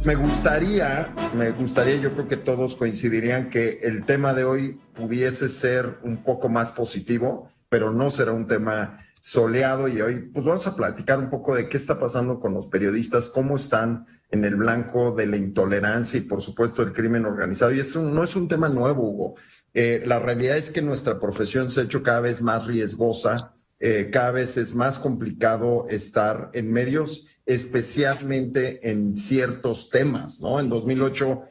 Me gustaría, yo creo que todos coincidirían que el tema de hoy pudiese ser un poco más positivo, pero no será un tema soleado y hoy pues vamos a platicar un poco de qué está pasando con los periodistas, cómo están en el blanco de la intolerancia y por supuesto el crimen organizado. Y eso no es un tema nuevo, Hugo. La realidad es que nuestra profesión se ha hecho cada vez más riesgosa, cada vez es más complicado estar en medios, especialmente en ciertos temas, ¿no? En 2008,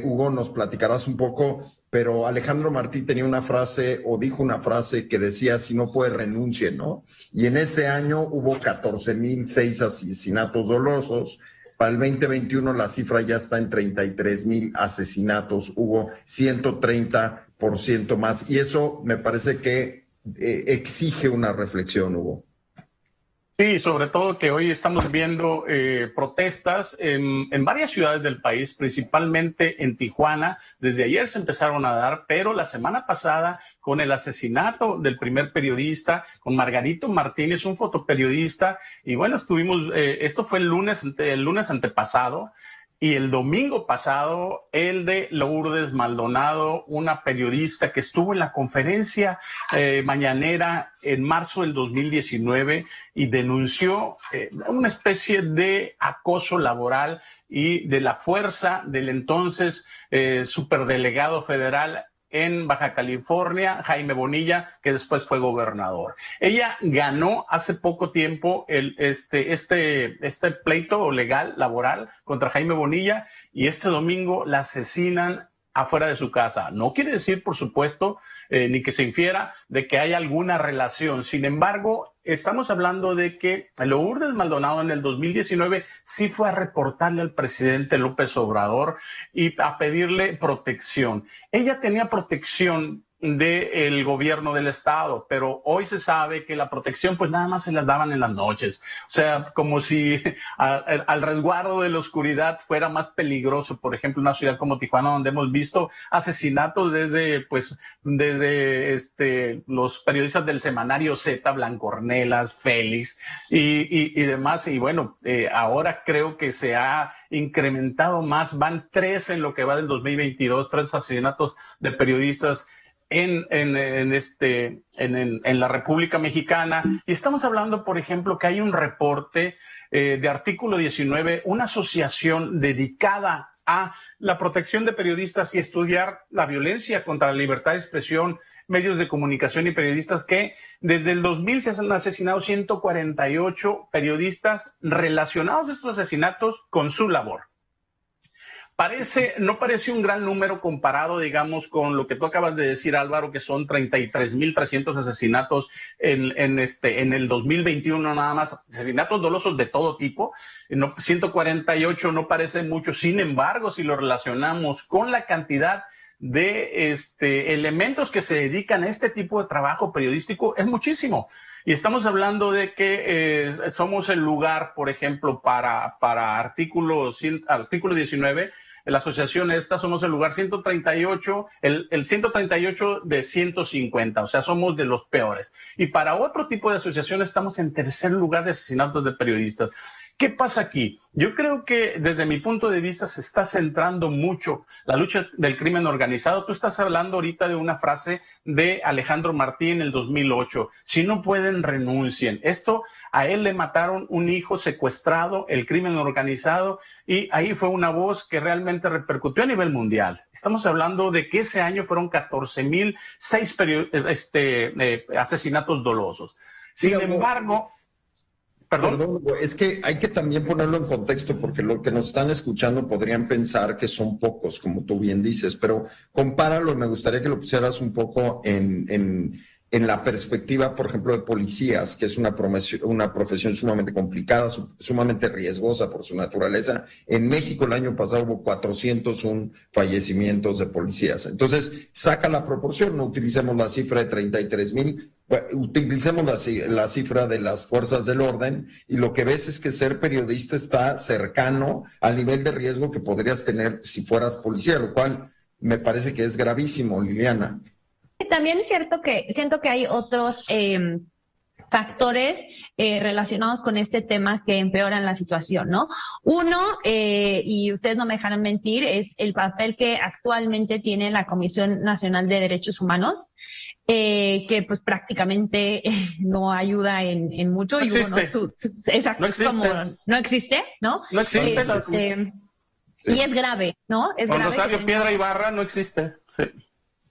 Hugo, nos platicarás un poco, pero Alejandro Martí tenía una frase o dijo una frase que decía, si no puede, renuncie, ¿no? Y en ese año hubo 14,006 asesinatos dolosos. Para el 2021 la cifra ya está en 33,000 asesinatos, hubo 130% más. Y eso me parece que exige una reflexión, Hugo. Sí, sobre todo que hoy estamos viendo protestas en varias ciudades del país, principalmente en Tijuana. Desde ayer se empezaron a dar, pero la semana pasada, con el asesinato del primer periodista, con Margarito Martínez, un fotoperiodista, y bueno, esto fue el lunes antepasado. Y el domingo pasado, el de Lourdes Maldonado, una periodista que estuvo en la conferencia mañanera en marzo del 2019 y denunció una especie de acoso laboral y de la fuerza del entonces superdelegado federal en Baja California, Jaime Bonilla, que después fue gobernador. Ella ganó hace poco tiempo este pleito legal, laboral, contra Jaime Bonilla, y este domingo la asesinan afuera de su casa. No quiere decir, por supuesto, ni que se infiera de que hay alguna relación. Sin embargo, estamos hablando de que Lourdes Maldonado en el 2019 sí fue a reportarle al presidente López Obrador y a pedirle protección. Ella tenía protección del gobierno del estado, pero hoy se sabe que la protección pues nada más se las daban en las noches, o sea, como si al resguardo de la oscuridad fuera más peligroso. Por ejemplo, una ciudad como Tijuana, donde hemos visto asesinatos desde los periodistas del semanario Z, Blancornelas, Félix y demás, y bueno, ahora creo que se ha incrementado más, van 3 en lo que va del 2022, 3 asesinatos de periodistas en la República Mexicana. Y estamos hablando, por ejemplo, que hay un reporte de Artículo 19, una asociación dedicada a la protección de periodistas y estudiar la violencia contra la libertad de expresión, medios de comunicación y periodistas, que desde el 2000 se han asesinado 148 periodistas relacionados a estos asesinatos con su labor. No parece un gran número comparado, digamos, con lo que tú acabas de decir, Álvaro, que son 33,300 asesinatos en el 2021 nada más, asesinatos dolosos de todo tipo. 148 no parece mucho. Sin embargo, si lo relacionamos con la cantidad de elementos que se dedican a este tipo de trabajo periodístico, es muchísimo. Y estamos hablando de que somos el lugar, por ejemplo, para artículo 19, la asociación somos el lugar 138, el 138 de 150, o sea, somos de los peores. Y para otro tipo de asociaciones estamos en tercer lugar de asesinatos de periodistas. ¿Qué pasa aquí? Yo creo que desde mi punto de vista se está centrando mucho la lucha del crimen organizado. Tú estás hablando ahorita de una frase de Alejandro Martí en el 2008. Si no pueden, renuncien. Esto, a él le mataron un hijo secuestrado, el crimen organizado, y ahí fue una voz que realmente repercutió a nivel mundial. Estamos hablando de que ese año fueron 14,006 asesinatos dolosos. Sin embargo... Perdón, es que hay que también ponerlo en contexto porque lo que nos están escuchando podrían pensar que son pocos, como tú bien dices, pero compáralo, me gustaría que lo pusieras un poco en la perspectiva, por ejemplo, de policías, que es una profesión sumamente complicada, sumamente riesgosa por su naturaleza. En México el año pasado hubo 401 fallecimientos de policías. Entonces, saca la proporción, no utilicemos la cifra de 33,000, utilicemos la cifra de las fuerzas del orden, y lo que ves es que ser periodista está cercano al nivel de riesgo que podrías tener si fueras policía, lo cual me parece que es gravísimo, Liliana. También es cierto que siento que hay otros factores relacionados con este tema que empeoran la situación, ¿no? Uno, y ustedes no me dejarán mentir, es el papel que actualmente tiene la Comisión Nacional de Derechos Humanos, que pues prácticamente no ayuda en mucho. No existe. Exacto, no existe. es como, no existe, ¿no? No existe. Y es grave, ¿no? Es Con grave. Rosario Piedra Ibarra no existe. Sí.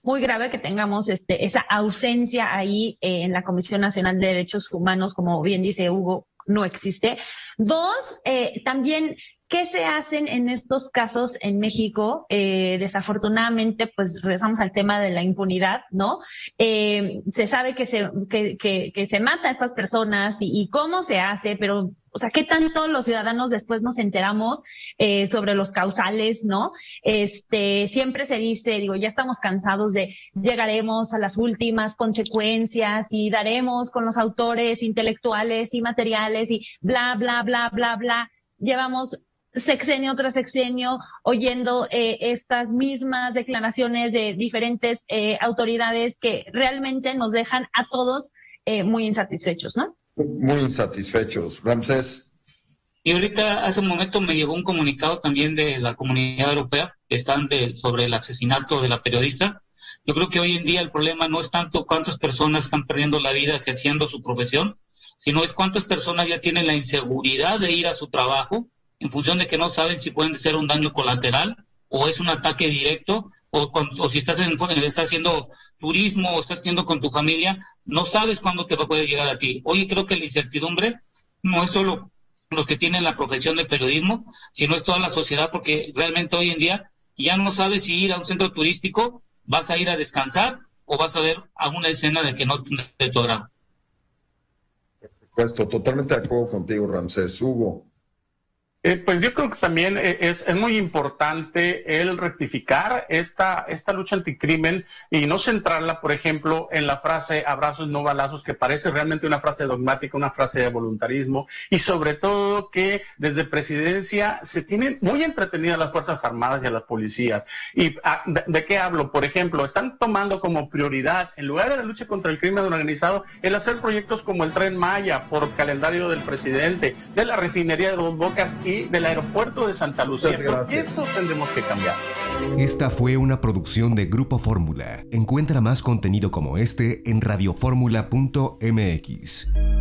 Muy grave que tengamos esa ausencia ahí en la Comisión Nacional de Derechos Humanos, como bien dice Hugo, no existe. Dos, también, ¿qué se hacen en estos casos en México? Desafortunadamente, pues regresamos al tema de la impunidad, ¿no? Se sabe que se mata a estas personas y cómo se hace, pero, o sea, ¿qué tanto los ciudadanos después nos enteramos sobre los causales, ¿no? Siempre se dice, ya estamos cansados de llegaremos a las últimas consecuencias y daremos con los autores intelectuales y materiales y bla, bla, bla, bla, bla. Llevamos sexenio tras sexenio oyendo estas mismas declaraciones de diferentes autoridades que realmente nos dejan a todos muy insatisfechos, ¿no? Muy insatisfechos. Ramsés. Y ahorita, hace un momento, me llegó un comunicado también de la Comunidad Europea que están sobre el asesinato de la periodista. Yo creo que hoy en día el problema no es tanto cuántas personas están perdiendo la vida ejerciendo su profesión, sino es cuántas personas ya tienen la inseguridad de ir a su trabajo en función de que no saben si pueden ser un daño colateral o es un ataque directo, o si estás haciendo turismo o estás yendo con tu familia, no sabes cuándo te puede llegar a ti. Hoy creo que la incertidumbre no es solo los que tienen la profesión de periodismo, sino es toda la sociedad, porque realmente hoy en día ya no sabes si ir a un centro turístico, vas a ir a descansar o vas a ver alguna escena de que no te tu agrado. Por supuesto, totalmente de acuerdo contigo, Ramsés. Hugo. Pues yo creo que también es muy importante el rectificar esta lucha anticrimen y no centrarla, por ejemplo, en la frase abrazos no balazos, que parece realmente una frase dogmática, una frase de voluntarismo, y sobre todo que desde presidencia se tienen muy entretenidas las Fuerzas Armadas y a las policías. ¿Y de qué hablo? Por ejemplo, están tomando como prioridad, en lugar de la lucha contra el crimen organizado, el hacer proyectos como el Tren Maya, por calendario del presidente, de la refinería de Dos Bocas y del aeropuerto de Santa Lucía. Pero esto tendremos que cambiar. Esta fue una producción de Grupo Fórmula. Encuentra más contenido como este en radioformula.mx.